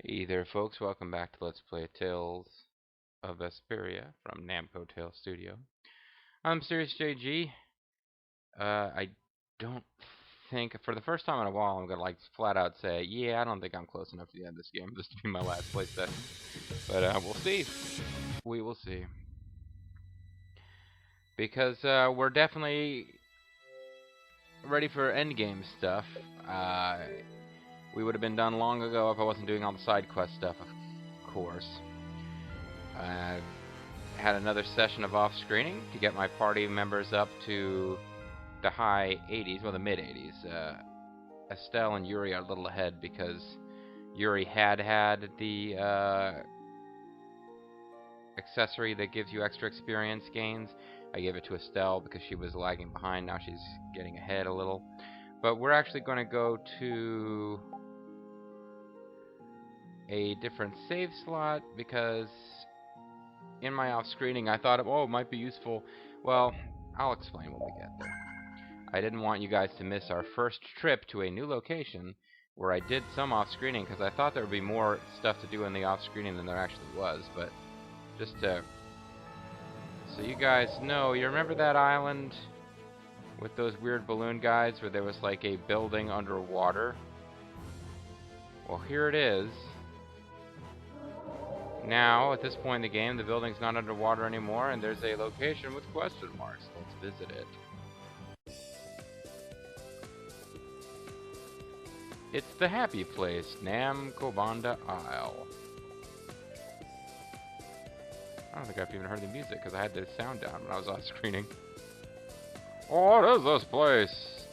Hey there, folks. Welcome back to Let's Play Tales of Vesperia from Namco Tales Studio. I'm MysteriousJG. I don't think, for the first time in a while, I'm gonna flat out say, yeah, I don't think I'm close enough to the end of this game. This will be my last play session. But we'll see. We will see. Because we're definitely ready for endgame stuff. We would have been done long ago if I wasn't doing all the side quest stuff, of course. Had another session of off-screening to get my party members up to the high 80s, well, the mid 80s. Estelle and Yuri are a little ahead because Yuri had the accessory that gives you extra experience gains. I gave it to Estelle because she was lagging behind. Now she's getting ahead a little. But we're actually going to go to a different save slot because in my off-screening I thought, oh, it might be useful. Well, I'll explain when we get there. I didn't want you guys to miss our first trip to a new location where I did some off-screening because I thought there would be more stuff to do in the off-screening than there actually was. But just to, so you guys know, you remember that island with those weird balloon guys where there was like a building underwater? Well, here it is. Now, at this point in the game, the building's not underwater anymore, and there's a location with question marks. Let's visit it. It's the happy place, Nam Kobanda Isle. I don't think I've even heard the music because I had the sound down when I was off screening. What is this place?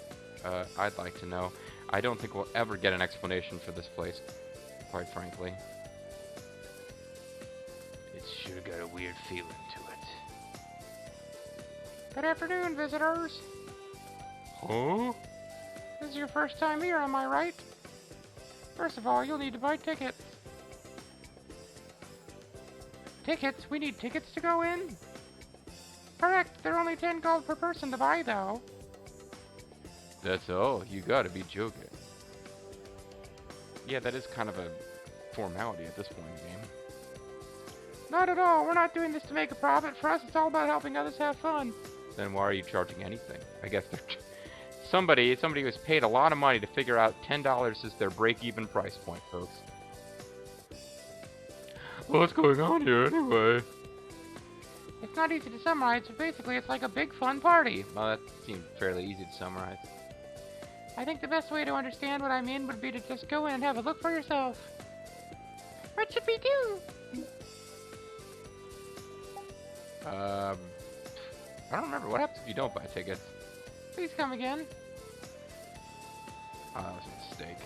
I'd like to know. I don't think we'll ever get an explanation for this place, quite frankly. It's sure got a weird feeling to it. Good afternoon, visitors. Huh? This is your first time here, am I right? First of all, you'll need to buy tickets. Tickets? We need tickets to go in? Correct. They're only 10 gold per person to buy, though. That's all? You gotta be joking. Yeah, that is kind of a formality at this point in the game. Not at all. We're not doing this to make a profit. For us, it's all about helping others have fun. Then why are you charging anything? I guess they're... Somebody who's paid a lot of money to figure out $10 is their break-even price point, folks. What's going on here, anyway? It's not easy to summarize, but basically it's like a big fun party. Well, that seemed fairly easy to summarize. I think the best way to understand what I mean would be to just go in and have a look for yourself. What should we do? I don't remember. What happens if you don't buy tickets? Please come again. Oh, that was a mistake.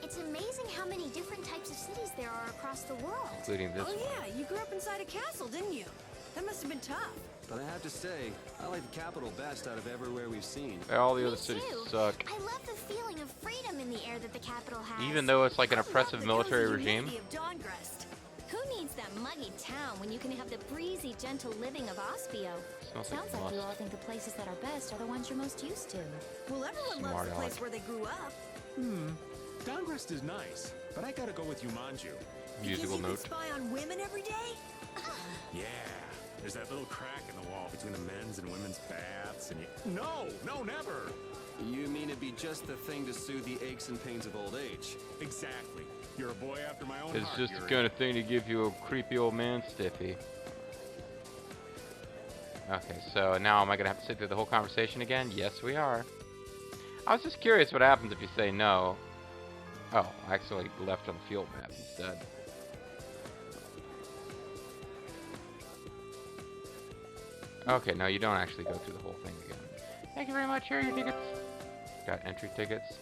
It's amazing how many different types of cities there are across the world. Including this one. Oh yeah, you grew up inside a castle, didn't you? That must have been tough. But I have to say, I like the capital best out of everywhere we've seen. All the Me other cities too. suck. I love the feeling of freedom in the air that the capital has. Even though it's like an I love oppressive the military cozy regime. humidity of Dawngrest. Who needs that muggy town when you can have the breezy, gentle living of Ospio? Smells Sounds like like you must. all think the places that are best are the ones you're most used to. Well, everyone Smart loves the place aleck. where they grew up. Dawngrest is nice, but I gotta go with Yumanju. Musical because you note. can spy on women every day? Yeah, there's that little crack in the wall between the men's and women's baths, and you... No, never! You mean it'd be just the thing to soothe the aches and pains of old age? Exactly. You're a boy after my own It's heart, just the Yuri. kind of thing to give you a creepy old man stiffy. Okay, so now am I going to have to sit through the whole conversation again? Yes, we are. I was just curious what happens if you say no. Oh, I actually left on the field map instead. Okay, no, you don't actually go through the whole thing again. Thank you very much. Here are your tickets. Got entry tickets.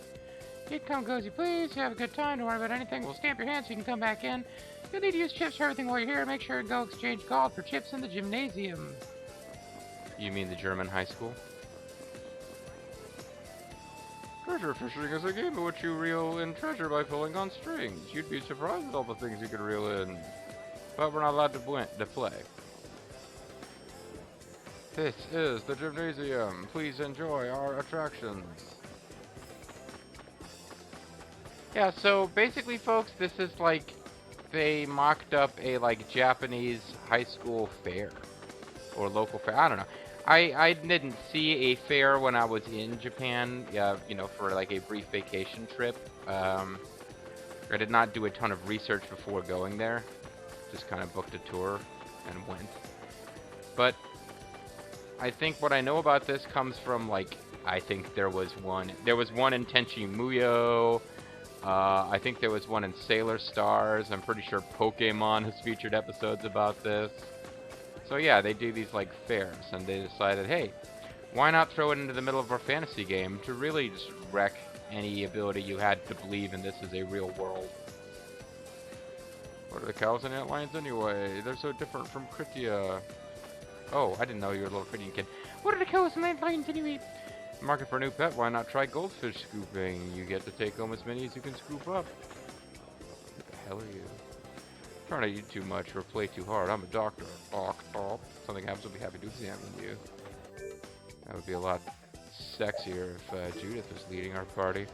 You can come cozy, please. You have a good time. Don't worry about anything. We'll stamp your hand so you can come back in. You'll need to use chips for everything while you're here. Make sure to go exchange gold for chips in the gymnasium. You mean the German high school? Treasure fishing is a game in which you reel in treasure by pulling on strings. You'd be surprised at all the things you could reel in. But we're not allowed to play. This is the gymnasium. Please enjoy our attractions. Yeah, so basically, folks, this is like they mocked up a like Japanese high school fair or local fair. I don't know. I didn't see a fair when I was in Japan. Yeah, you know, for like a brief vacation trip. I did not do a ton of research before going there. Just kind of booked a tour and went. But I think what I know about this comes from like I think there was one. There was one in Tenchi Muyo. I think there was one in Sailor Stars. I'm pretty sure Pokemon has featured episodes about this. So yeah, they do these like fairs, and they decided, hey, why not throw it into the middle of our fantasy game to really just wreck any ability you had to believe in this as a real world. What are the cows and antlions anyway? They're so different from Kritia. Oh, I didn't know you were a little Kritian kid. What are the cows and antlions anyway? Market for a new pet, why not try goldfish scooping? You get to take home as many as you can scoop up. What the hell are you? Trying to eat too much or play too hard. I'm a doctor. Something happens, I'll be happy to examine you. That would be a lot sexier if Judith was leading our party.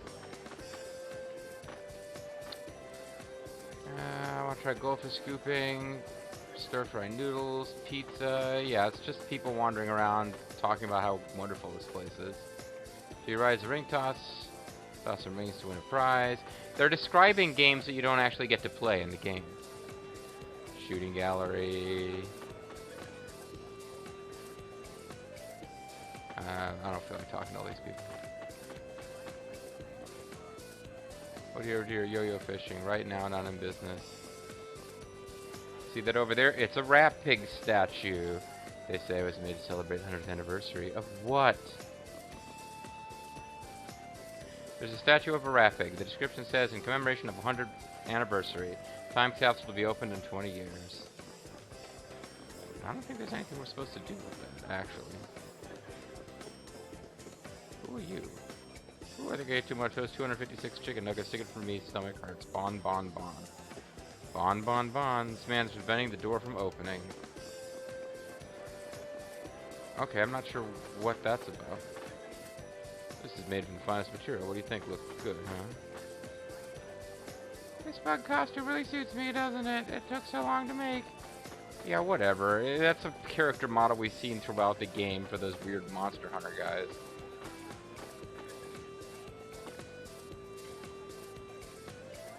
I want to try goldfish scooping, stir-fry noodles, pizza. Yeah, it's just people wandering around talking about how wonderful this place is. So you rise a ring toss some rings to win a prize. They're describing games that you don't actually get to play in the game. Shooting gallery. I don't feel like talking to all these people. Oh dear, dear, yo-yo fishing. Right now, not in business. See that over there? It's a rat pig statue. They say it was made to celebrate the 100th anniversary of what? There's a statue of a rat pig. The description says, in commemoration of the 100th anniversary, time capsule will be opened in 20 years. I don't think there's anything we're supposed to do with that, actually. Who are you? Ooh, I think I ate too much. Those 256 chicken nuggets. Take it from me. Stomach hurts. Bon, bon, bon. Bon, bon, bon. This man's preventing the door from opening. Okay, I'm not sure what that's about. This is made from the finest material. What do you think? Looks good, huh? This bug costume really suits me, doesn't it? It took so long to make. Yeah, whatever. That's a character model we've seen throughout the game for those weird Monster Hunter guys.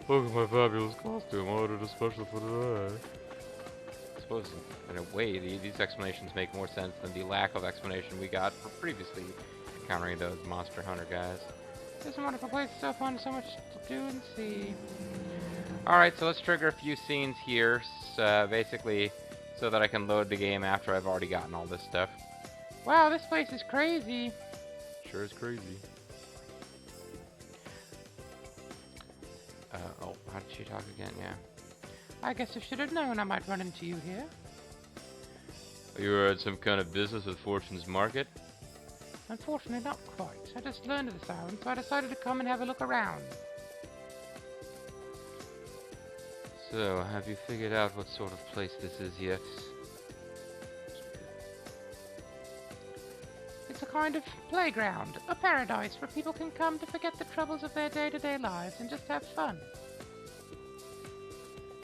Look at my fabulous costume. I ordered especially for today. I suppose, in a way, these explanations make more sense than the lack of explanation we got for previously encountering those Monster Hunter guys. This is a wonderful place. So fun. So much to do and see. Alright, so let's trigger a few scenes here. Basically, so that I can load the game after I've already gotten all this stuff. Wow, this place is crazy. Sure is crazy. Oh, how did she talk again? Yeah. I guess I should have known I might run into you here. You were at some kind of business with Fortune's Market? Unfortunately, not quite. I just learned of the sound, so I decided to come and have a look around. So, have you figured out what sort of place this is yet? It's a kind of playground, a paradise where people can come to forget the troubles of their day-to-day lives and just have fun.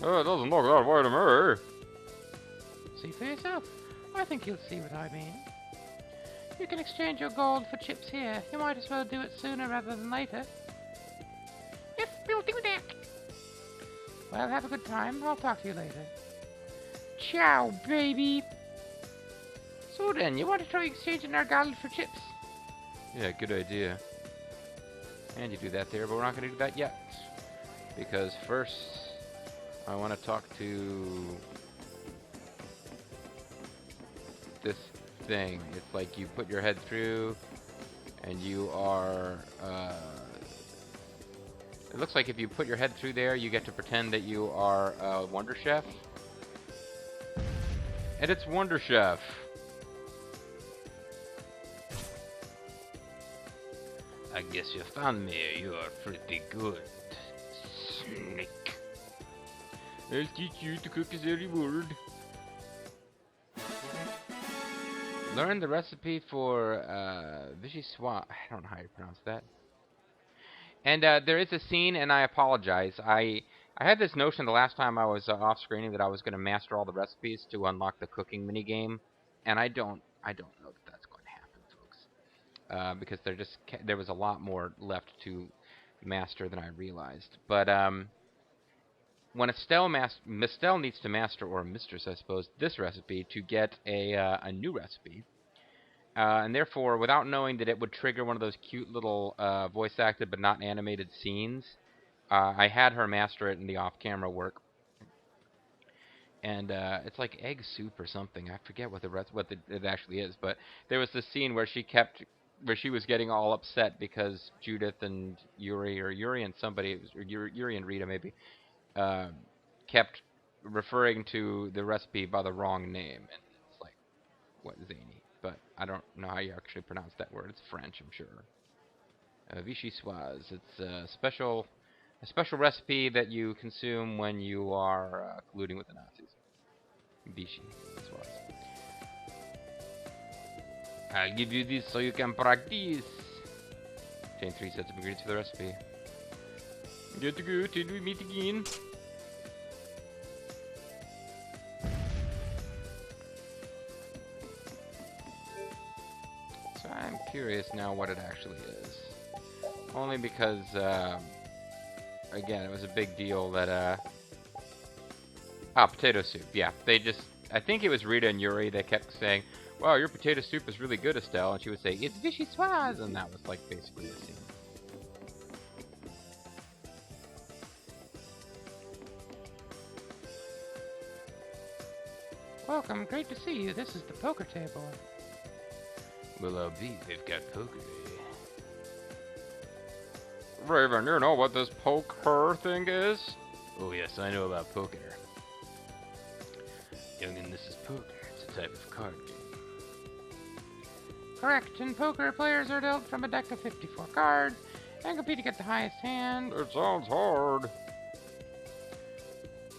Oh, it doesn't look that way to me. See for yourself. I think you'll see what I mean. You can exchange your gold for chips here. You might as well do it sooner rather than later. Yes, we'll do that. Well, have a good time. I'll talk to you later. Ciao, baby. So then, you want to try exchanging our gold for chips? Yeah, good idea. And you do that there, but we're not going to do that yet. Because first, I want to talk to this thing. It's like you put your head through, and you are, it looks like if you put your head through there, you get to pretend that you are Wonder Chef. And it's Wonder Chef. I guess you found me. You are pretty good, Snake. I'll teach you to cook as a reward. Learn the recipe for Vichy Swamp. I don't know how you pronounce that. And there is a scene, and I apologize. I had this notion the last time I was off screening that I was going to master all the recipes to unlock the cooking mini game, and I don't know that that's going to happen, folks. Because there was a lot more left to master than I realized. But when Estelle needs to master, or Mistress, I suppose, this recipe to get a new recipe. And therefore, without knowing that it would trigger one of those cute little voice acted but not animated scenes, I had her master it in the off-camera work. And it's like egg soup or something. I forget what it actually is. But there was this scene where she was getting all upset because Judith and Yuri and somebody, or Yuri and Rita maybe, kept referring to the recipe by the wrong name. And it's like, what, zany? But I don't know how you actually pronounce that word. It's French, I'm sure. Vichyssoise. It's a special recipe that you consume when you are colluding with the Nazis. Vichyssoise. I'll give you this so you can practice. Obtain 3 sets of ingredients for the recipe. Get to go till we meet again. I'm curious now what it actually is. Only because, again, it was a big deal that, potato soup. Yeah, I think it was Rita and Yuri that kept saying, wow, your potato soup is really good, Estelle. And she would say, it's vichyssoise. And that was, like, basically the scene. Welcome, great to see you. This is the poker table. Well, I'll be. They've got poker. Raven, you know what this poker thing is? Oh, yes, I know about poker. Youngin, this is poker. It's a type of card game. Correct. In poker, players are dealt from a deck of 54 cards and compete to get the highest hand. It sounds hard.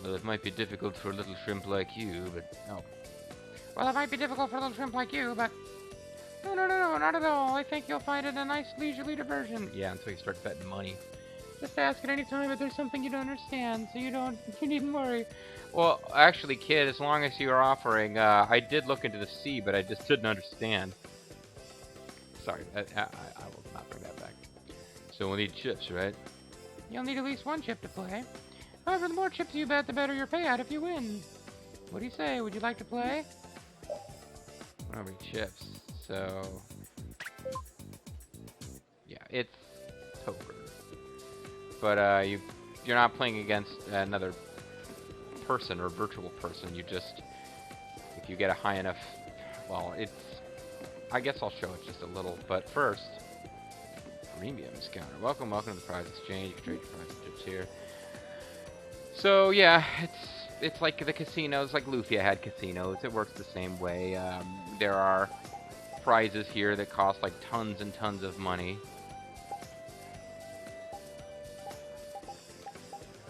Well, it might be difficult for a little shrimp like you, but... Oh. Well, it might be difficult for a little shrimp like you, but... No, not at all. I think you'll find it a nice leisurely diversion. Yeah, until you start betting money. Just ask at any time if there's something you don't understand, so you needn't worry. Well, actually, kid, as long as you are offering, I did look into the sea, but I just didn't understand. Sorry, I will not bring that back. So we'll need chips, right? You'll need at least 1 chip to play. However, the more chips you bet, the better your payout if you win. What do you say? Would you like to play? How many chips? So, yeah, it's poker. But you're not playing against another person or virtual person. You just, if you get a high enough, well, I guess I'll show it just a little. But first, premiums counter. Welcome to the prize exchange. You can trade your prize chips here. So yeah, it's like the casinos, like Lufia had casinos. It works the same way. There are prizes here that cost like tons and tons of money.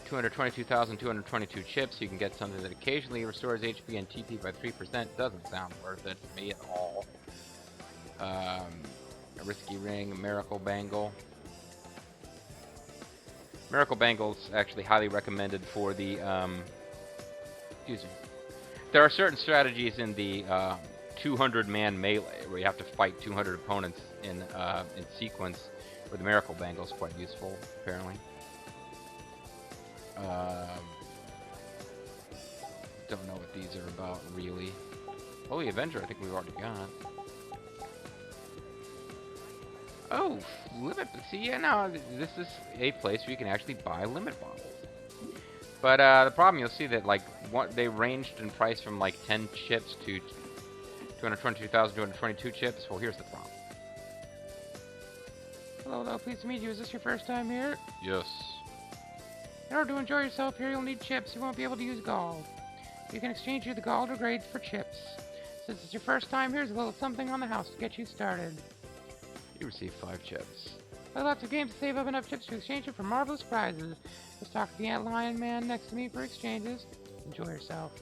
222,222 chips. You can get something that occasionally restores HP and TP by 3%. Doesn't sound worth it to me at all. A risky ring, a miracle bangle. Miracle bangle's actually highly recommended for the. Excuse me. There are certain strategies in the 200-man melee where you have to fight 200 opponents in sequence, where the miracle bangle is quite useful, apparently. Don't know what these are about, really. Holy Avenger, I think we've already got. Oh, limit. See, yeah, no, this is a place where you can actually buy limit bottles. But the problem, you'll see that like they ranged in price from like 10 chips to 222,222 chips. Well, here's the problem. Hello, pleased to meet you. Is this your first time here? Yes. In order to enjoy yourself here, you'll need chips. You won't be able to use gold. You can exchange the gold or grades for chips. Since it's your first time, here's a little something on the house to get you started. You receive 5 chips. There are lots of games to save up enough chips to exchange it for marvelous prizes. Just talk to the Ant Lion man next to me for exchanges. Enjoy yourself.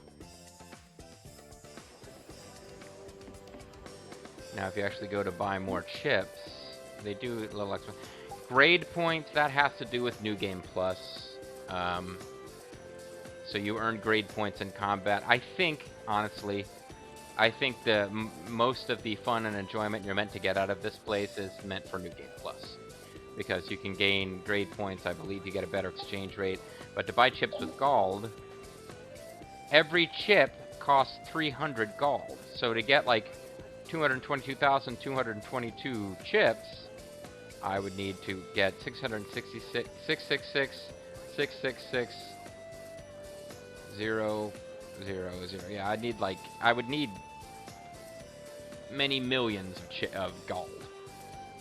Now, if you actually go to buy more chips, they do a little extra. Grade points, that has to do with New Game Plus. So you earn grade points in combat. I think, honestly, most of the fun and enjoyment you're meant to get out of this place is meant for New Game Plus. Because you can gain grade points, I believe you get a better exchange rate. But to buy chips with gold, every chip costs 300 gold. So to get like 222,222 chips, I would need to get 666, 666, 666, 0, 0, 0. Yeah, I would need many millions of gold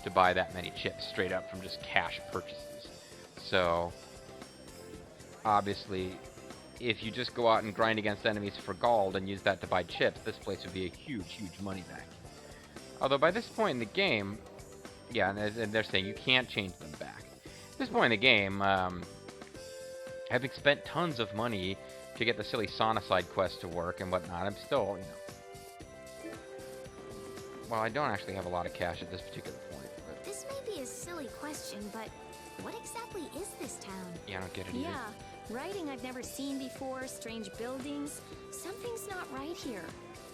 to buy that many chips straight up from just cash purchases. So, obviously, if you just go out and grind against enemies for gold and use that to buy chips, this place would be a huge, huge money bag. Although by this point in the game, yeah, and they're saying you can't change them back. At this point in the game, having spent tons of money to get the silly sauna side quest to work and whatnot, I'm still, well, I don't actually have a lot of cash at this particular point. But This may be a silly question, but what exactly is this town? yeah, I don't get it either. Yeah, writing I've never seen before, strange buildings. Something's not right here.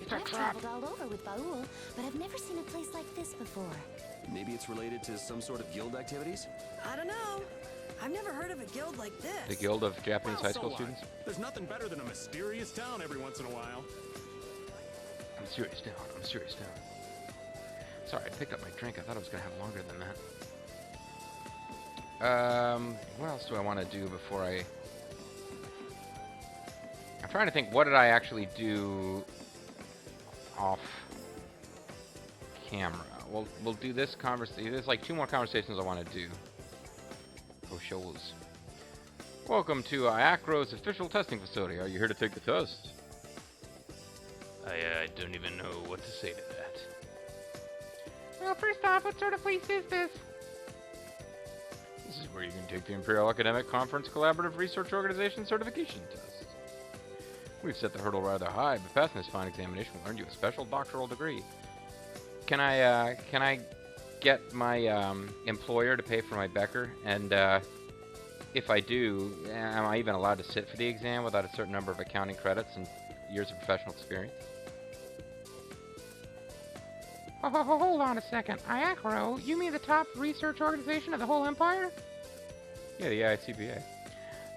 It's a I've trap. traveled all over with Baul, but I've never seen a place like this before. Maybe it's related to some sort of guild activities? I don't know. I've never heard of a guild like this. The Guild of Japanese Well, High so School what? Students? There's nothing better than a mysterious town every once in a while. I'm serious now. I'm serious now. Sorry, I picked up my drink. I thought it was going to have longer than that. What else do I want to do before I... I'm trying to think, what did I actually do off camera? We'll do this conversation. There's like 2 more conversations I want to do. Go shows. Welcome to Acro's official testing facility. Are you here to take the test? I don't even know what to say to that. Well, first off, what sort of place is this? This is where you can take the Imperial Academic Conference Collaborative Research Organization Certification Test. We've set the hurdle rather high, but passing this fine examination will earn you a special doctoral degree. Can I get my employer to pay for my Becker? And if I do, am I even allowed to sit for the exam without a certain number of accounting credits and years of professional experience? Hold on a second. IACRO? You mean the top research organization of the whole empire? Yeah, the ICBA.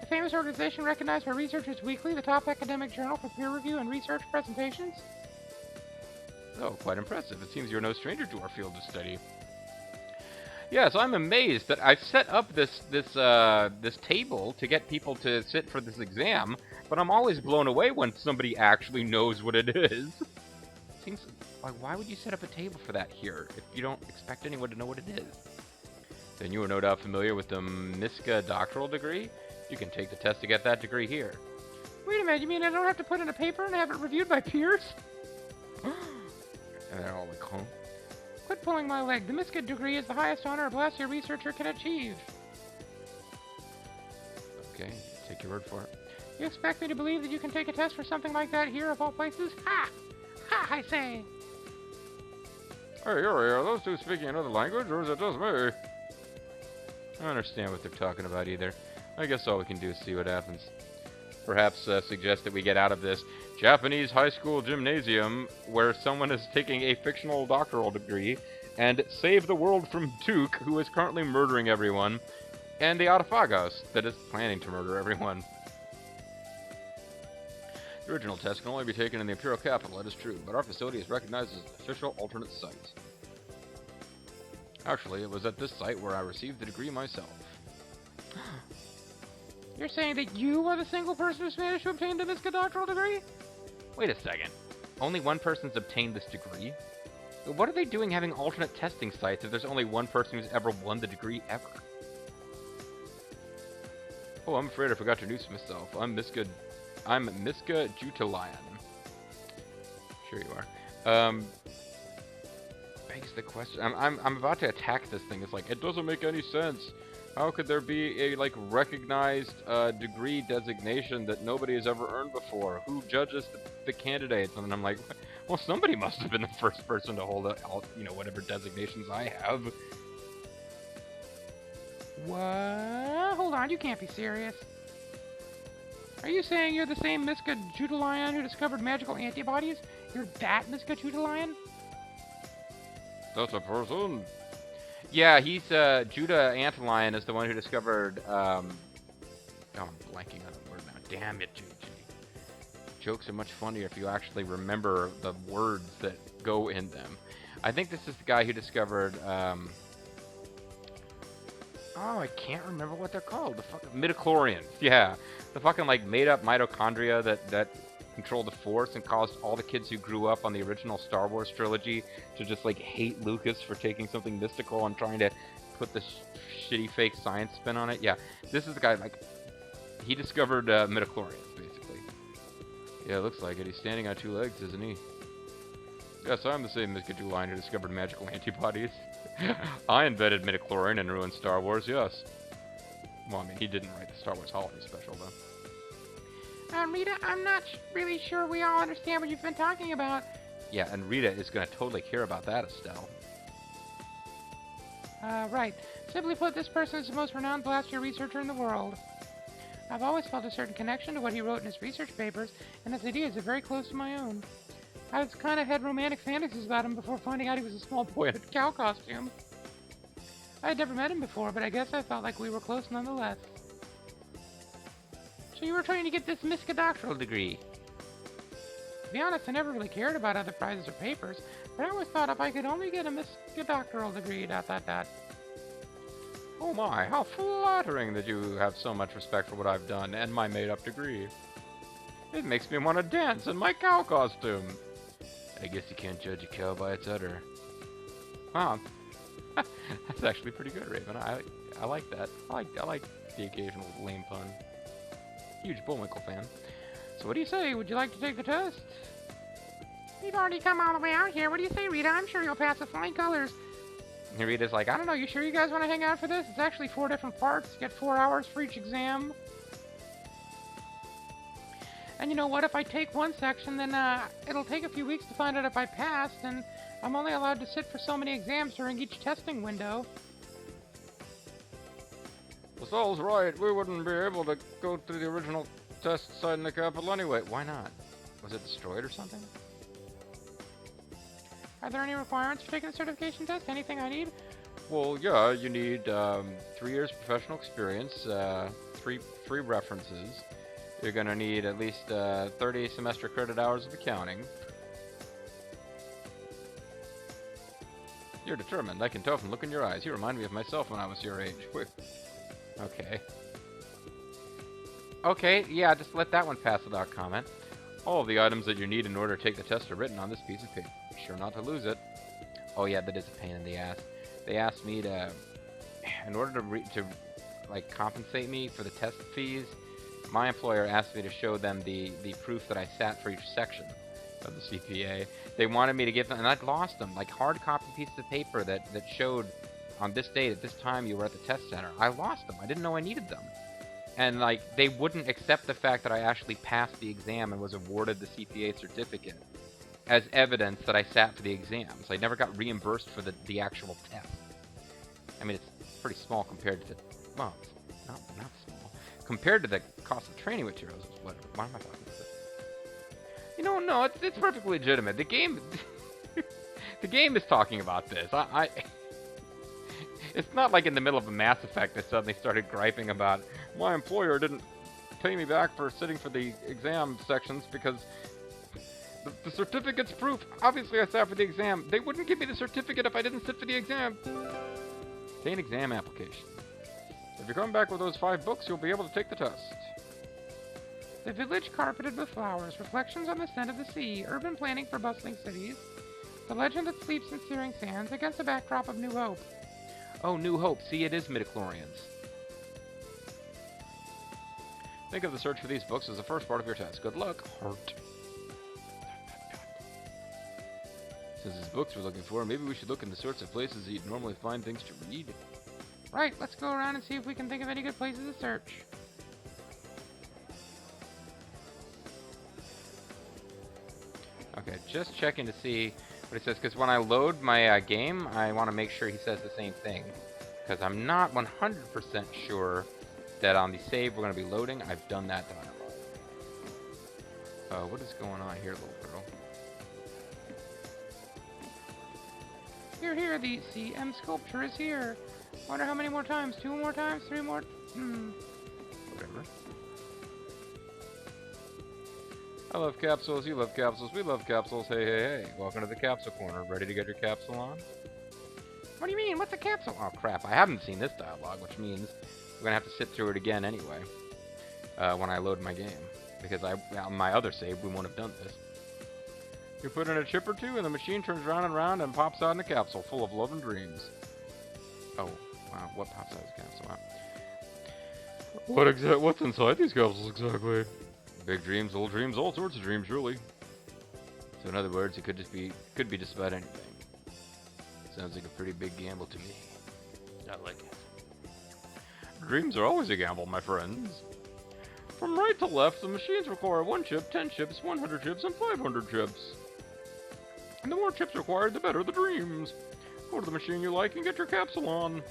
The famous organization recognized by Researchers Weekly, the top academic journal for peer review and research presentations? Oh, quite impressive. It seems you're no stranger to our field of study. Yes, I'm amazed that I've set up this table to get people to sit for this exam, but I'm always blown away when somebody actually knows what it is. Seems like, why would you set up a table for that here if you don't expect anyone to know what it is? Then you are no doubt familiar with the MISCA doctoral degree? You can take the test to get that degree here. Wait a minute, you mean I don't have to put in a paper and have it reviewed by peers? And they're all like, huh? Quit pulling my leg. The MISCA degree is the highest honor a last year researcher can achieve. Okay, take your word for it. You expect me to believe that you can take a test for something like that here of all places? Ha! Ha, I say! Hey, are those two speaking another language, or is it just me? I don't understand what they're talking about either. I guess all we can do is see what happens. Perhaps suggest that we get out of this Japanese high school gymnasium where someone is taking a fictional doctoral degree and save the world from Duke, who is currently murdering everyone, and the Autophagos that is planning to murder everyone. The original test can only be taken in the Imperial capital, that is true, but our facility is recognized as an official alternate site. Actually, it was at this site where I received the degree myself. You're saying that you are the single person who's managed to obtain the MISCA doctoral degree? Wait a second. Only one person's obtained this degree? What are they doing having alternate testing sites if there's only one person who's ever won the degree ever? Oh, I'm afraid I forgot to introduce myself. I'm MISCA Jutilian. Sure you are. Begs the question. I'm about to attack this thing. It's like, it doesn't make any sense. How could there be a, like, recognized degree designation that nobody has ever earned before? Who judges the candidates? And then I'm like, well, somebody must have been the first person to hold, whatever designations I have. What? Hold on, you can't be serious. Are you saying you're the same Miska Judalion who discovered magical antibodies? You're that Miska Judalion? That's a person. Yeah, he's Judah Antlion is the one who discovered oh, I'm blanking on the word now. Damn it, JG. Jokes are much funnier if you actually remember the words that go in them. I think this is the guy who discovered oh, I can't remember what they're called. The fucking midichlorians. Yeah. The fucking like made up mitochondria that control the Force and caused all the kids who grew up on the original Star Wars trilogy to just like hate Lucas for taking something mystical and trying to put this shitty fake science spin on it. Yeah, this is the guy, like, he discovered midichlorians, basically. Yeah, it looks like it. He's standing on two legs, isn't he? Yes, I'm the same Miska Judalion who discovered magical antibodies. I invented midichlorian and ruined Star Wars, yes. Well, I mean, he didn't write the Star Wars Holiday Special, though. Rita, I'm not really sure we all understand what you've been talking about. Yeah, and Rita is going to totally care about that, Estelle. Right. Simply put, this person is the most renowned blaster researcher in the world. I've always felt a certain connection to what he wrote in his research papers, and his ideas are very close to my own. I was kind of had romantic fantasies about him before finding out he was a small boy in a cow costume. I had never met him before, but I guess I felt like we were close nonetheless. So you were trying to get this Miska doctoral degree? To be honest, I never really cared about other prizes or papers, but I always thought if I could only get a Miska doctoral degree, ... Oh my, how flattering that you have so much respect for what I've done and my made-up degree. It makes me want to dance in my cow costume. I guess you can't judge a cow by its udder. Wow. That's actually pretty good, Raven. I like that. I like the occasional lame pun. Huge Bullwinkle fan. So what do you say? Would you like to take the test? We've already come all the way out here. What do you say, Rita? I'm sure you'll pass with flying colors. And Rita's like, I don't know. You sure you guys want to hang out for this? It's actually 4 different parts. You get 4 hours for each exam. And you know what? If I take one section, then it'll take a few weeks to find out if I passed, and I'm only allowed to sit for so many exams during each testing window. Lasalle's right. We wouldn't be able to go to the original test site in the capital anyway. Why not? Was it destroyed or something? Are there any requirements for taking the certification test? Anything I need? Well, yeah, you need 3 years professional experience, 3 free references. You're going to need at least 30 semester credit hours of accounting. You're determined. I can tell from the look in your eyes. You remind me of myself when I was your age. Okay. Okay, yeah, just let that one pass without comment. All of the items that you need in order to take the test are written on this piece of paper. Be sure not to lose it. Oh yeah, that is a pain in the ass. They asked me to, in order to like compensate me for the test fees, my employer asked me to show them the proof that I sat for each section of the CPA. They wanted me to give them, and I'd lost them, like hard copy pieces of paper that showed on this date at this time you were at the test center. I lost them. I didn't know I needed them. And like they wouldn't accept the fact that I actually passed the exam and was awarded the CPA certificate as evidence that I sat for the exams. I never got reimbursed for the actual test. I mean, it's pretty small compared to the, well, it's not small. Compared to the cost of training materials, why am I talking about this? You know, no, it's perfectly legitimate. The game, the game is talking about this. It's not like in the middle of a Mass Effect I suddenly started griping about, my employer didn't pay me back for sitting for the exam sections because the certificate's proof. Obviously I sat for the exam. They wouldn't give me the certificate if I didn't sit for the exam. Obtain exam application. If you come back with those 5 books, you'll be able to take the test. The village carpeted with flowers, reflections on the scent of the sea, urban planning for bustling cities, the legend that sleeps in searing sands against a backdrop of New Hope. Oh, New Hope. See, it is midichlorians. Think of the search for these books as the first part of your test. Good luck. Heart. Since it's books we're looking for, maybe we should look in the sorts of places that you'd normally find things to read. Right, let's go around and see if we can think of any good places to search. Okay, just checking to see what it says, because when I load my game, I want to make sure he says the same thing. Because I'm not 100% sure that on the save we're going to be loading, I've done that dialogue. What is going on here, little girl? Here, the CM sculpture is here. Wonder how many more times? 2 more times? 3 more? Whatever. I love capsules, you love capsules, we love capsules. Hey, hey, hey. Welcome to the capsule corner. Ready to get your capsule on? What do you mean? What's a capsule? Oh, crap. I haven't seen this dialogue, which means we're going to have to sit through it again anyway when I load my game. Because on my other save, we won't have done this. You put in a chip or two, and the machine turns round and round and pops out in a capsule full of love and dreams. Oh, wow. What pops out of this capsule? Wow. What's inside these capsules exactly? Big dreams, all sorts of dreams, really. So in other words, it could be just about anything. Sounds like a pretty big gamble to me. I like it. Dreams are always a gamble, my friends. From right to left, the machines require 1 chip, 10 chips, 100 chips, and 500 chips. And the more chips required, the better the dreams. Go to the machine you like and get your capsule on.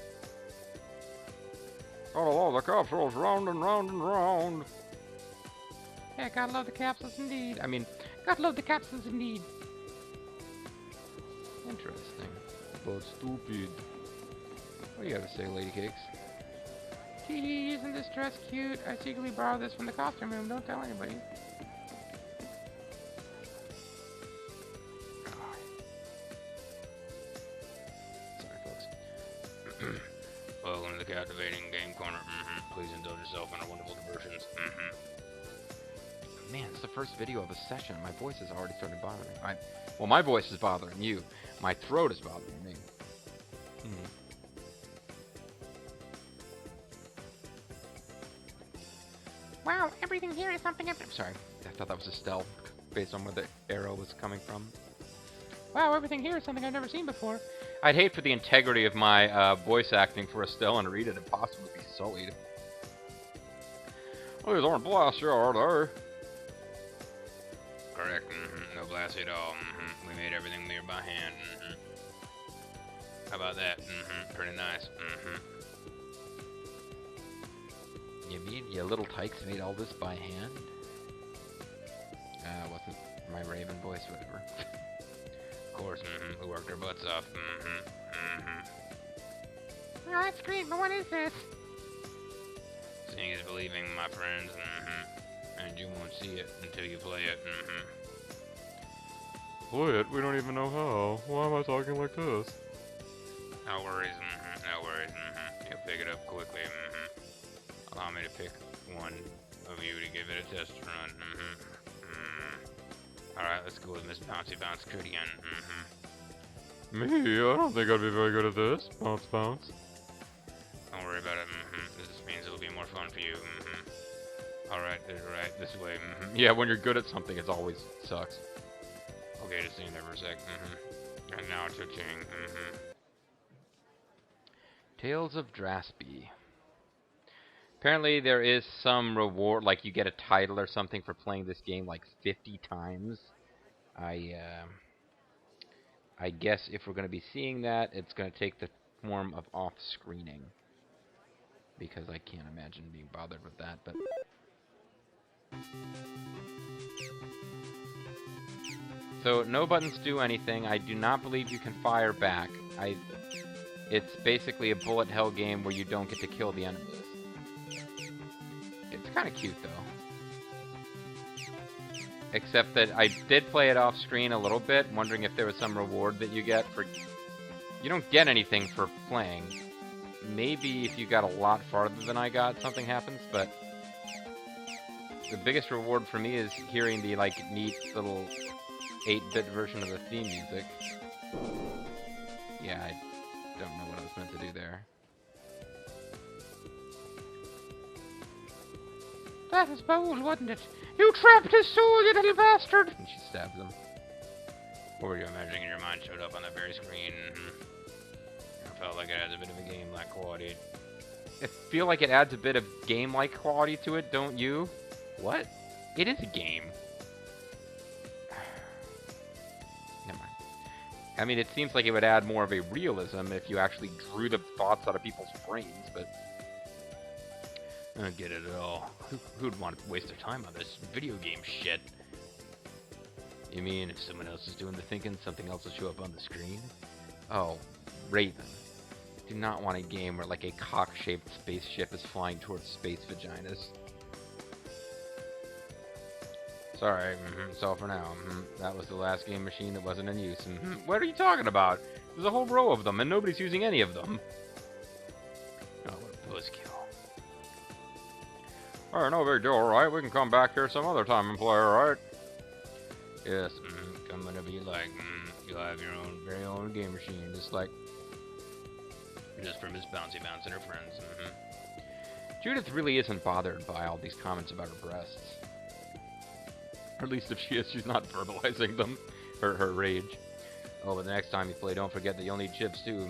Gotta love the capsules, round and round and round. Yeah, gotta love the capsules indeed. Gotta love the capsules indeed. Interesting. But stupid. What do you have to say, Lady Cakes? Tee, isn't this dress cute? I secretly borrowed this from the costume room. Don't tell anybody. Sorry, folks. Welcome to the captivating game corner. Please indulge yourself in our wonderful diversions. Man, it's the first video of a session. My voice is already starting to bother me. Well, my voice is bothering you. My throat is bothering me. Wow, everything here is something I'm sorry. I thought that was Estelle, based on where the arrow was coming from. Wow, everything here is something I've never seen before. I'd hate for the integrity of my voice acting for Estelle and Rita to possibly be sullied. Oh, these aren't blasts here, are they? Correct. No blast at all. We made everything there by hand. How about that? Pretty nice. You mean your little tykes made all this by hand? Wasn't my Raven voice, whatever. Of course, we worked our butts off. Oh, that's great, but what is this? Seeing is believing, my friends. And you won't see it until you play it. Play it? We don't even know how. Why am I talking like this? No worries. No worries. You'll pick it up quickly. Allow me to pick one of you to give it a test run. Alright, let's go with Miss Bouncy Bounce Cudian. Me? I don't think I'd be very good at this. Bounce, bounce. Don't worry about it. This means it'll be more fun for you. Alright, this way. Yeah, when you're good at something, it always sucks. Okay, just staying there for a sec. And now to Ching. Tales of Vesperia. Apparently there is some reward, like you get a title or something for playing this game like 50 times. I guess if we're going to be seeing that, it's going to take the form of off-screening. Because I can't imagine being bothered with that, but... So, no buttons do anything. I do not believe you can fire back. It's basically a bullet hell game where you don't get to kill the enemies. It's kind of cute, though. Except that I did play it off screen a little bit, wondering if there was some reward that you get for... You don't get anything for playing. Maybe if you got a lot farther than I got, something happens, but... The biggest reward for me is hearing the, like, neat little 8-bit version of the theme music. Yeah, I don't know what I was meant to do there. That was bold, wasn't it? You trapped his soul, you little bastard! And she stabs him. What were you imagining in your mind showed up on that very screen? I felt like it adds a bit of a game-like quality. I feel like it adds a bit of game-like quality to it, don't you? What? It is a game. Never mind. I mean, it seems like it would add more of a realism if you actually drew the thoughts out of people's brains, but I don't get it at all. Who'd want to waste their time on this video game shit? You mean if someone else is doing the thinking, something else will show up on the screen? Oh, Raven. Do not want a game where like a cock-shaped spaceship is flying towards space vaginas. Sorry, it's all for now. That was the last game machine that wasn't in use. What are you talking about? There's a whole row of them, and nobody's using any of them. Oh, what a buzzkill. Alright, no big deal, alright? We can come back here some other time and play, alright? Yes, come whenever you like. You'll have your own, very own game machine, just for Miss Bouncy Bounce and her friends. Judith really isn't bothered by all these comments about her breasts. Or at least if she is, she's not verbalizing them. Her rage. Oh, but the next time you play, don't forget that you'll need chips too.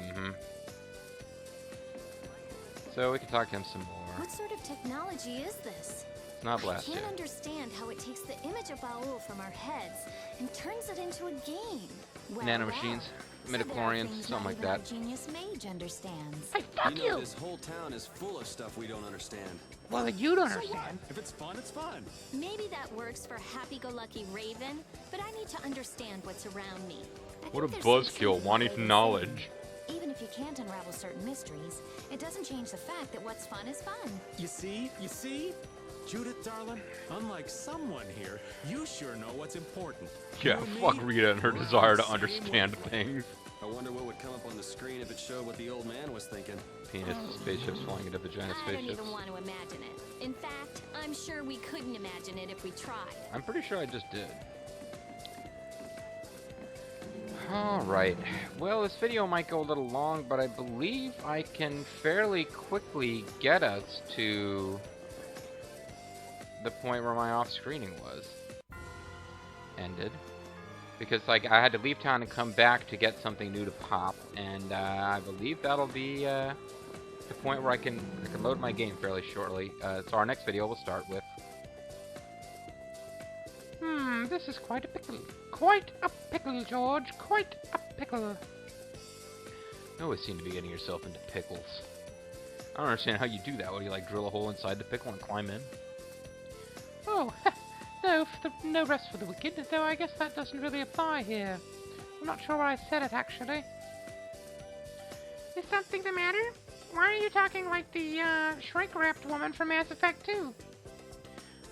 So we can talk to him some more. What sort of technology is this? It's not I blasted. can't understand how it takes the image of Baul from our heads and turns it into a game. Well, Nanomachines, midichlorians, something like that. Genius mage understands. Hey, fuck You know, you! this whole town is full of stuff we don't understand. Well, then you don't understand. If it's fun, it's fun. Maybe that works for happy-go-lucky Raven, but I need to understand what's around me. I What a think there's buzzkill, something wanting Raven knowledge. said. Even if you can't unravel certain mysteries, it doesn't change the fact that what's fun is fun. You see? You see? Judith, darling, unlike someone here, you sure know what's important. Yeah, You and fuck me, Rita and her we're on desire the to same understand wavelength. things. I wonder what would come up on the screen if it showed what the old man was thinking. Penis spaceships flying into vagina I don't spaceships. even want to imagine it. In fact, I'm sure we couldn't imagine it if we tried. I'm pretty sure I just did. Alright, well this video might go a little long, but I believe I can fairly quickly get us to the point where my off-screening was. Ended. Because like I had to leave town and come back to get something new to pop, and I believe that'll be the point where I can load my game fairly shortly. So our next video will start with... This is quite a pickle. Quite a pickle, George. Quite a pickle. You always seem to be getting yourself into pickles. I don't understand how you do that. What, do you like drill a hole inside the pickle and climb in? Oh, no, no rest for the wicked, though I guess that doesn't really apply here. I'm not sure why I said it, actually. Is something the matter? Why are you talking like the, shrink-wrapped woman from Mass Effect 2?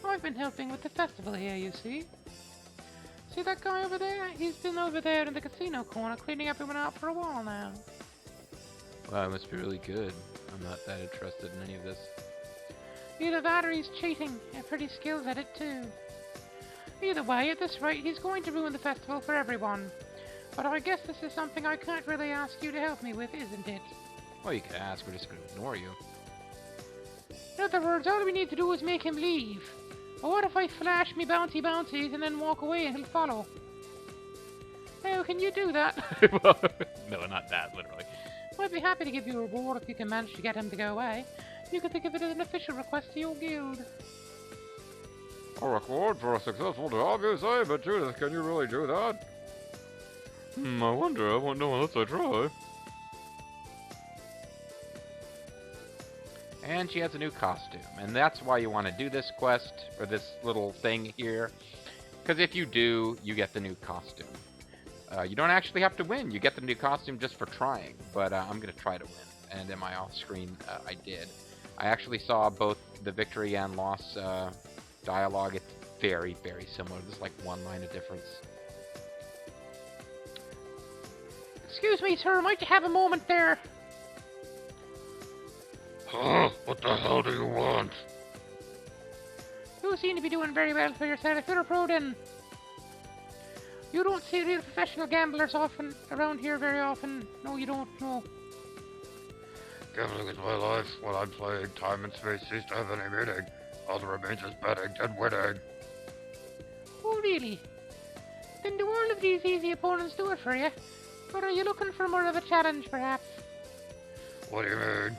I've been helping with the festival here, you see. See that guy over there? He's been over there in the casino corner cleaning everyone out for a while now. Wow, it must be really good. I'm not that interested in any of this. Either that or he's cheating, and pretty skilled at it too. Either way, at this rate, he's going to ruin the festival for everyone. But I guess this is something I can't really ask you to help me with, isn't it? Well, you could ask. We're just going to ignore you. In other words, all we need to do is make him leave. Or what if I flash me bouncy bouncies and then walk away and he'll follow? Oh, can you do that? No, not that, literally. I'd be happy to give you a reward if you can manage to get him to go away. You could think of it as an official request to your guild. A reward for a successful job, you say? But Judith, can you really do that? I wonder. I won't know unless I try. And she has a new costume, and that's why you want to do this quest, or this little thing here. Because if you do, you get the new costume. You don't actually have to win. You get the new costume just for trying, but I'm going to try to win. And in my off-screen, I did. I actually saw both the victory and loss dialogue. It's very, very similar. There's like one line of difference. Excuse me, sir, might you have a moment there? Huh? What the hell do you want? You seem to be doing very well for yourself. You're a pro then. You don't see real professional gamblers often around here very often. No, you don't, no. Gambling is my life. When I'm playing, time and space cease to have any meaning. All that remains is betting and winning. Oh, really? Then do all of these easy opponents do it for you? Or are you looking for more of a challenge, perhaps? What do you mean?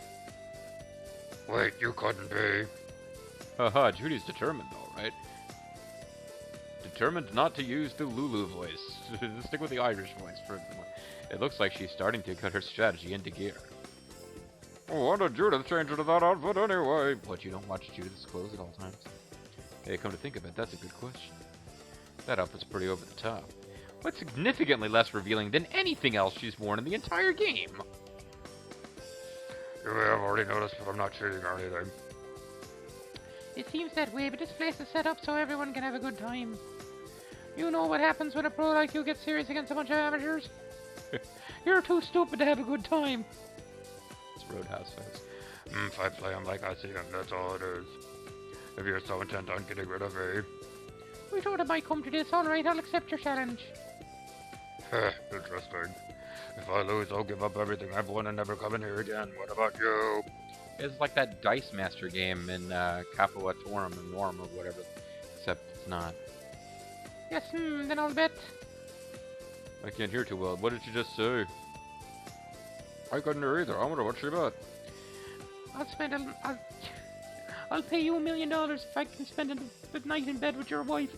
Wait, you couldn't be. Haha, Judy's determined though, right? determined not to use the Lulu voice. Stick with the Irish voice for the moment. It looks like she's starting to cut her strategy into gear. Oh, why did Judith change into that outfit anyway? What, you don't watch Judith's clothes at all times? Hey, come to think of it, that's a good question. That outfit's pretty over the top. But significantly less revealing than anything else she's worn in the entire game. You may have already noticed, but I'm not cheating or anything. It seems that way, but this place is set up so everyone can have a good time. You know what happens when a pro like you gets serious against a bunch of amateurs? You're too stupid to have a good time. It's Roadhouse folks. If I play him like I see him, that's all it is. If you're so intent on getting rid of me. We thought it might come to this. Alright, I'll accept your challenge. Interesting. If I lose, I'll give up everything I've won and never come in here again. What about you? It's like that Dice Master game in Capua Torum and Norm or whatever. Except it's not. Yes, then I'll bet. I can't hear too well. What did you just say? I couldn't hear either. I wonder what she bet. I'll pay you $1 million if I can spend a night in bed with your wife.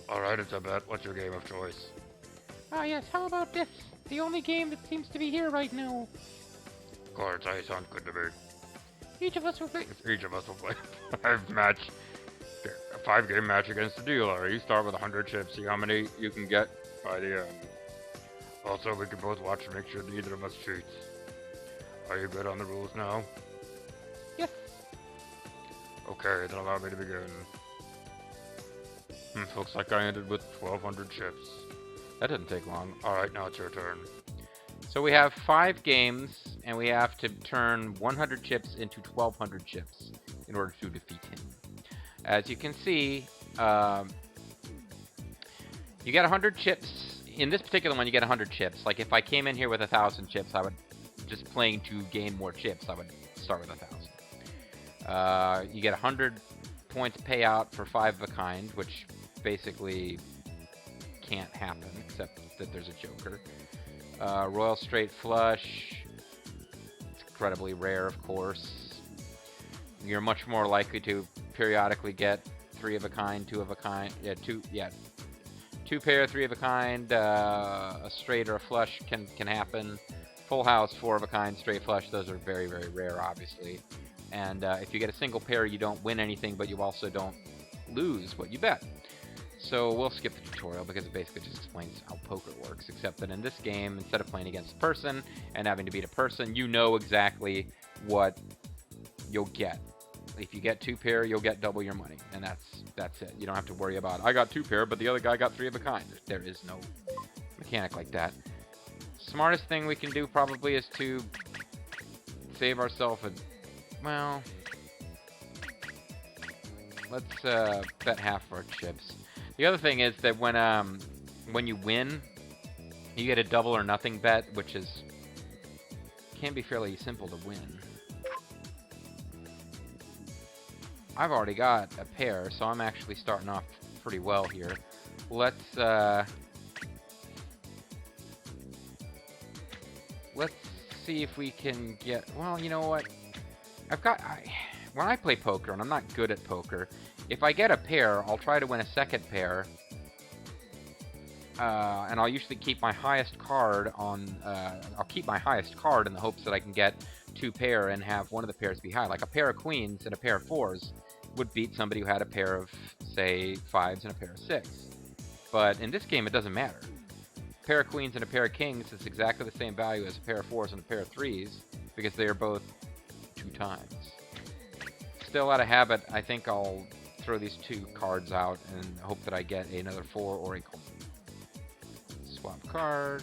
Alright, it's a bet. What's your game of choice? Ah yes, how about this? The only game that seems to be here right now. Of course, that sounds good to me. Each of us will play. Each of us will play a 5-game match against the dealer. You start with 100 chips, see how many you can get by the end. Also, we can both watch and make sure neither of us cheats. Are you good on the rules now? Yes. Okay, then allow me to begin. Looks like I ended with 1,200 chips. That didn't take long. Alright, now it's your turn. So we have 5 games, and we have to turn 100 chips into 1,200 chips in order to defeat him. As you can see, you get 100 chips. In this particular one, you get 100 chips. Like, if I came in here with 1,000 chips, I would, just playing to gain more chips, I would start with 1,000. You get 100 points payout for 5 of a kind, which basically can't happen, except that there's a Joker. Royal Straight Flush. It's incredibly rare, of course. You're much more likely to periodically get 3 of a kind, 2 of a kind. Two pair, 3 of a kind. A straight or a flush can happen. Full house, 4 of a kind, straight flush. Those are very, very rare, obviously. And if you get a single pair, you don't win anything, but you also don't lose what you bet. So we'll skip the tutorial because it basically just explains how poker works, except that in this game, instead of playing against a person and having to beat a person, you know exactly what you'll get. If you get 2 pair, you'll get double your money, and that's it. You don't have to worry about, I got 2 pair, but the other guy got 3 of a kind. There is no mechanic like that. Smartest thing we can do probably is to save ourselves a, well, let's bet half of our chips. The other thing is that when you win, you get a double or nothing bet, which can be fairly simple to win. I've already got a pair, so I'm actually starting off pretty well here. Let's see if we can get, well, you know what? When I play poker, and I'm not good at poker, if I get a pair, I'll try to win a second pair, and I'll usually keep my highest card on, I'll keep my highest card in the hopes that I can get 2 pair and have one of the pairs be high. Like a pair of queens and a pair of 4s would beat somebody who had a pair of, say, 5s and a pair of 6. But in this game, it doesn't matter. A pair of queens and a pair of kings is exactly the same value as a pair of 4s and a pair of 3s, because they are both 2 times. Still, out of habit, I think I'll throw these 2 cards out and hope that I get another 4 or a coin. Swap card.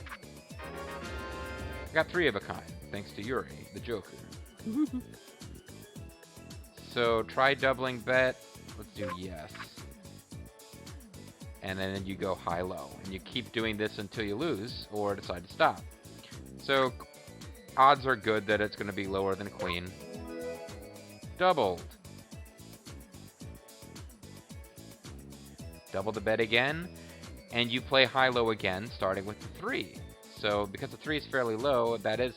I got 3 of a kind, thanks to Yuri, the Joker. So try doubling bet. Let's do yes. And then you go high-low. And you keep doing this until you lose or decide to stop. So odds are good that it's going to be lower than queen. Doubled. Double the bet again. And you play high-low again, starting with the 3. So because the 3 is fairly low, that is,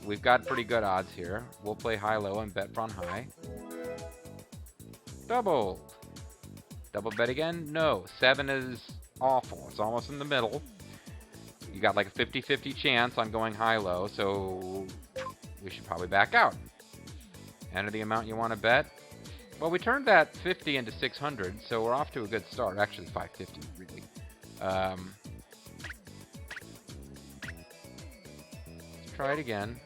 we've got pretty good odds here. We'll play high-low and bet front high. Doubled. Double bet again? No. 7 is awful. It's almost in the middle. You got like a 50-50 chance on going high-low, so we should probably back out. Enter the amount you want to bet. Well, we turned that 50 into 600, so we're off to a good start. Actually, 550, really. Let's try it again.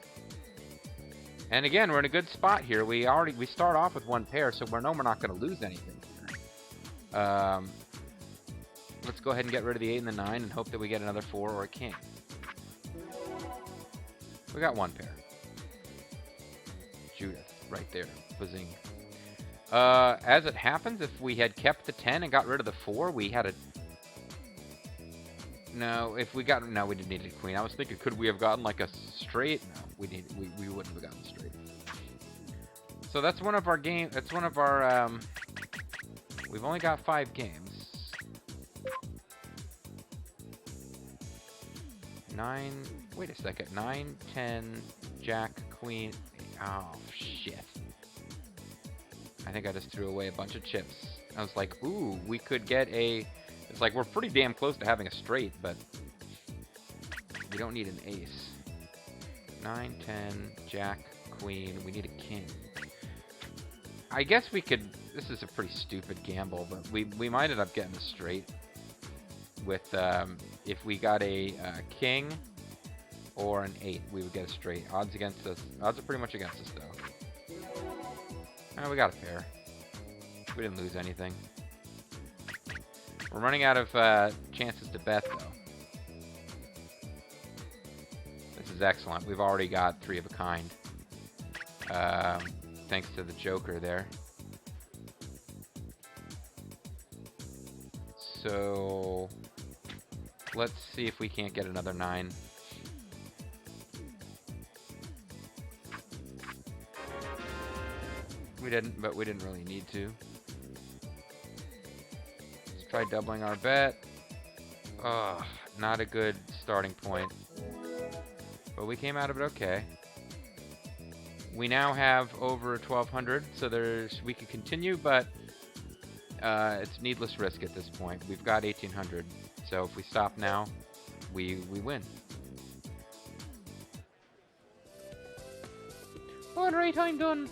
And again, we're in a good spot here. We start off with 1 pair, so we're not going to lose anything here. Let's go ahead and get rid of the 8 and the 9 and hope that we get another 4 or a king. We got 1 pair. Judith, right there. Bazing. As it happens, if we had kept the 10 and got rid of the 4, we had a... No, we didn't need a queen. I was thinking, could we have gotten like a straight? No, we wouldn't have gotten straight. So that's one of our games. That's one of our, we've only got 5 games. 9, wait a second. 9, 10, Jack, Queen. Oh, shit. I think I just threw away a bunch of chips. I was like, ooh, we could get a... It's like we're pretty damn close to having a straight, but we don't need an ace. 9, 10, Jack, Queen. We need a king. I guess we could... This is a pretty stupid gamble, but we might end up getting a straight with... if we got a king or an 8, we would get a straight. Odds against us... Odds are pretty much against us, though. Oh, we got a pair. We didn't lose anything. We're running out of chances to bet, though. This is excellent. We've already got 3 of a kind. Thanks to the Joker there. So... Let's see if we can't get another 9. We didn't, but we didn't really need to. Let's try doubling our bet. Ugh, not a good starting point. But we came out of it okay. We now have over 1,200, so we can continue, but it's needless risk at this point. We've got 1,800, so if we stop now, we win. Alright, I'm done.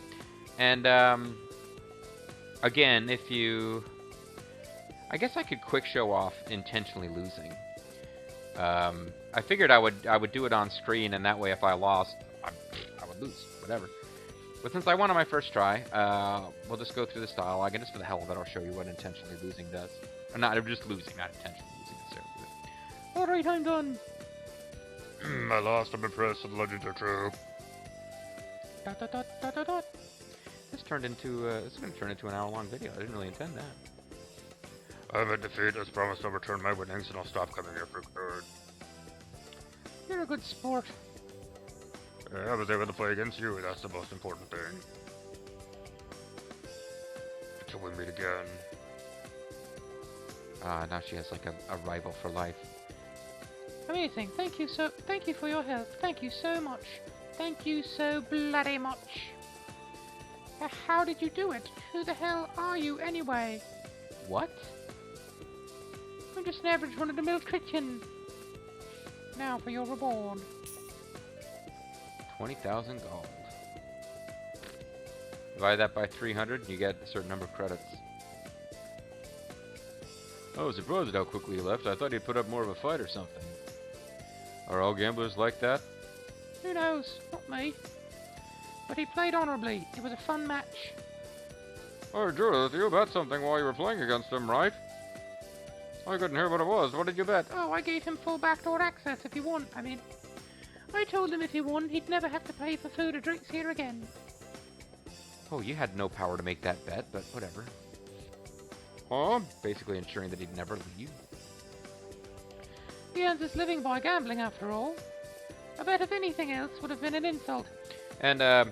And, again, if you... I guess I could quick show off intentionally losing. I figured I would do it on screen, and that way if I lost, I would lose. Whatever. But since I won on my first try, we'll just go through this dialogue, and just for the hell of it, I'll show you what intentionally losing does. Or not, just losing, not intentionally losing necessarily. Alright, I'm done. I lost. I'm impressed. The legends are true. Dot, dot, dot, dot, dot, dot. This turned into, this is going to turn into an hour-long video. I didn't really intend that. I'm in defeat. As promised, I'll return my winnings, and I'll stop coming here for good. You're a good sport. I was able to play against you. That's the most important thing. Until we meet again. Now she has like a rival for life. Amazing. Thank you for your help. Thank you so much. Thank you so bloody much. How did you do it? Who the hell are you anyway? What? I'm just an average run-of-the-mill Christian. Now for your reward. 20,000 gold. Divide that by 300, you get a certain number of credits. I was surprised at how quickly he left. I thought he'd put up more of a fight or something. Are all gamblers like that? Who knows? Not me. But he played honorably. It was a fun match. Oh, Judith, you bet something while you were playing against him, right? I couldn't hear what it was. What did you bet? Oh, I gave him full backdoor access if he won. I told him if he won, he'd never have to pay for food or drinks here again. Oh, you had no power to make that bet, but whatever. Huh? Basically ensuring that he'd never leave. He earns his living by gambling, after all. I bet if anything else would have been an insult. And, I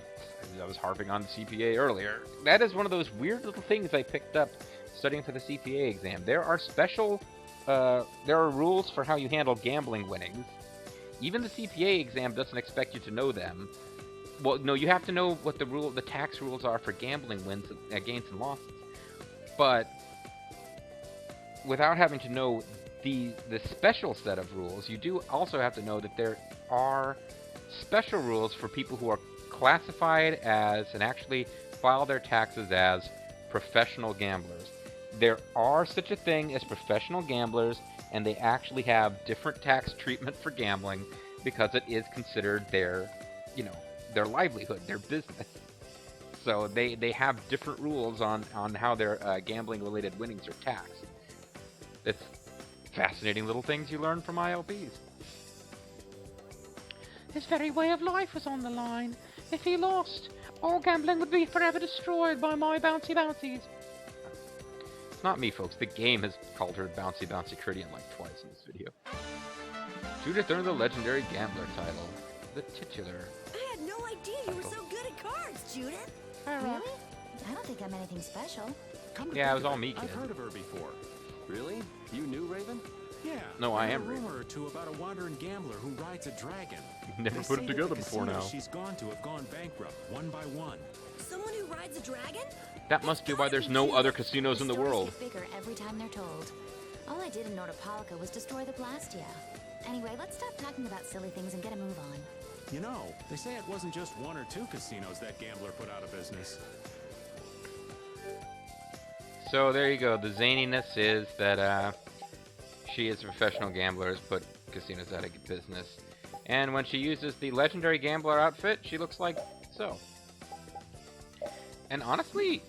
was harping on the CPA earlier. That is one of those weird little things I picked up studying for the CPA exam. There are special, there are rules for how you handle gambling winnings. Even the CPA exam doesn't expect you to know them. Well, no, you have to know what the tax rules are for gambling wins, gains and losses. But without having to know the special set of rules, you do also have to know that there are special rules for people who are classified as and actually file their taxes as professional gamblers. There are such a thing as professional gamblers, and they actually have different tax treatment for gambling because it is considered their, their livelihood, their business. So they have different rules on how their gambling-related winnings are taxed. It's fascinating little things you learn from ILPs. His very way of life was on the line. If he lost, all gambling would be forever destroyed by my bouncy bouncies. It's not me, folks. The game has called her Bouncy Bouncy Cridian like twice in this video. Judith earned the legendary gambler title, the titular. I had no idea you were so good at cards, Judith. Really? I don't think I'm anything special. Yeah, it was all me, kid. I've heard of her before. Really? You knew Raven? Yeah. No, I am a Raven. rumor or two about a wandering gambler who rides a dragon. Never They put say it that together the before now. casinos she's gone to have gone bankrupt, one by one. Someone who rides a dragon? That must be why there's no other casinos in the stories world. get bigger every time they're told. All I did in Nordapalika was destroy the Blastia. Anyway, let's stop talking about silly things and get a move on. You know, they say it wasn't just one or two casinos that gambler put out of business. So there you go. The zaniness is that she is a professional gambler, has put casinos out of business. And when she uses the legendary gambler outfit, she looks like so. And honestly,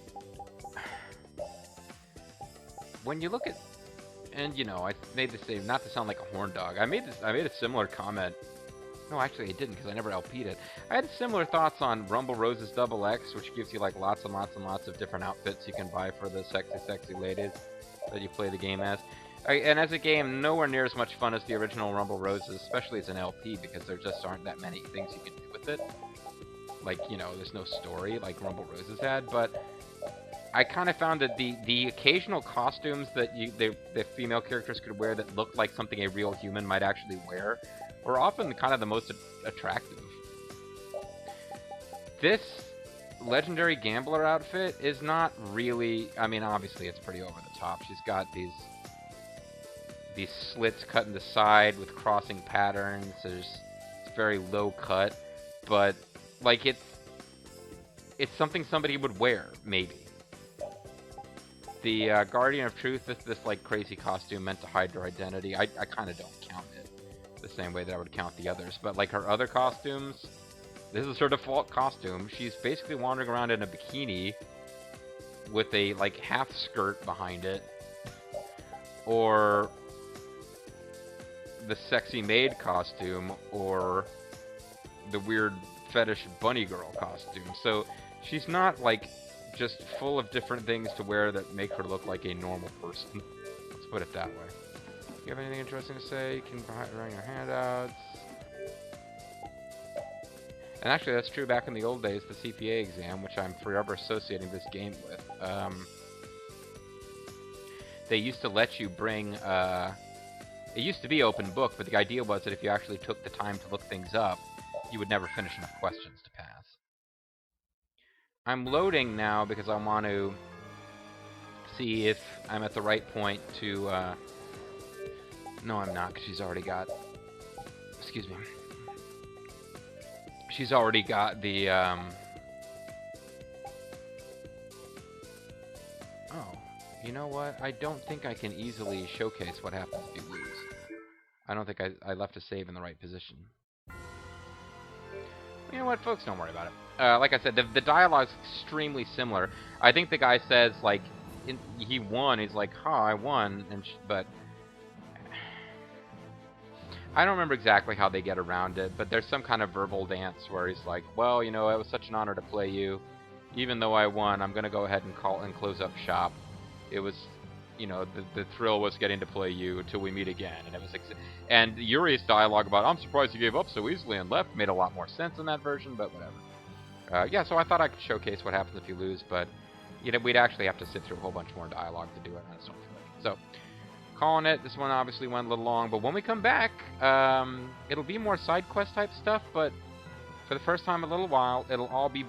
when you look at, and I made this save not to sound like a horn dog. I made a similar comment. No, actually I didn't, because I never LP'd it. I had similar thoughts on Rumble Rose's Double X, which gives you like lots and lots and lots of different outfits you can buy for the sexy ladies that you play the game as. And as a game, nowhere near as much fun as the original Rumble Roses, especially as an LP, because there just aren't that many things you can do with it. Like, there's no story like Rumble Roses had, but I kind of found that the occasional costumes that the female characters could wear that looked like something a real human might actually wear were often kind of the most attractive. This legendary gambler outfit is not really, I mean, obviously it's pretty over the top. She's got these slits cut in the side with crossing patterns. It's very low cut, but like it's something somebody would wear, maybe. The Guardian of Truth, this like crazy costume meant to hide her identity. I kind of don't count it the same way that I would count the others. But like her other costumes, this is her default costume. She's basically wandering around in a bikini with a like half skirt behind it, or the sexy maid costume, or the weird fetish bunny girl costume. So she's not like just full of different things to wear that make her look like a normal person. Let's put it that way. You have anything interesting to say? You can bring your handouts. And actually, that's true back in the old days, the CPA exam, which I'm forever associating this game with. They used to let you bring... it used to be open book, but the idea was that if you actually took the time to look things up, you would never finish enough questions to pass. I'm loading now because I want to see if I'm at the right point to... No, I'm not, because she's already got... Excuse me. She's already got the... Oh, you know what? I don't think I can easily showcase what happens if you lose. I don't think I left a save in the right position. You know what, folks? Don't worry about it. Like I said, the dialogue's extremely similar. I think the guy says, like, he won. He's like, huh, I won. But I don't remember exactly how they get around it, but there's some kind of verbal dance where he's like, well, it was such an honor to play you. Even though I won, I'm going to go ahead and close up shop. It was, the thrill was getting to play you till we meet again. And it was, and Yuri's dialogue about, I'm surprised you gave up so easily and left, made a lot more sense in that version, but whatever. Yeah, so I thought I could showcase what happens if you lose, but we'd actually have to sit through a whole bunch more dialogue to do it. I just don't feel like it. So, calling it. This one obviously went a little long, but when we come back, it'll be more side quest type stuff, but for the first time in a little while, it'll all be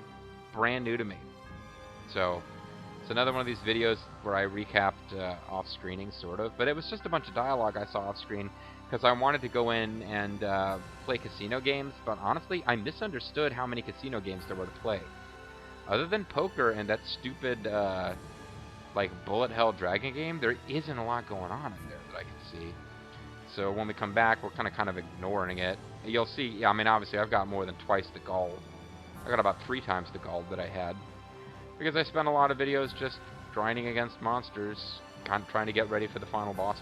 brand new to me. So, It's another one of these videos where I recapped off-screening, sort of. But it was just a bunch of dialogue I saw off-screen because I wanted to go in and play casino games. But honestly, I misunderstood how many casino games there were to play. Other than poker and that stupid, like, bullet hell dragon game, there isn't a lot going on in there that I can see. So when we come back, we're kind of ignoring it. You'll see, yeah, I mean, obviously, I've got more than twice the gold. I got about 3 times the gold that I had. Because I spent a lot of videos just grinding against monsters, kind of trying to get ready for the final boss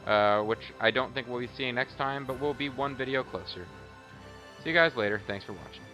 battle. Which I don't think we'll be seeing next time, but we'll be one video closer. See you guys later. Thanks for watching.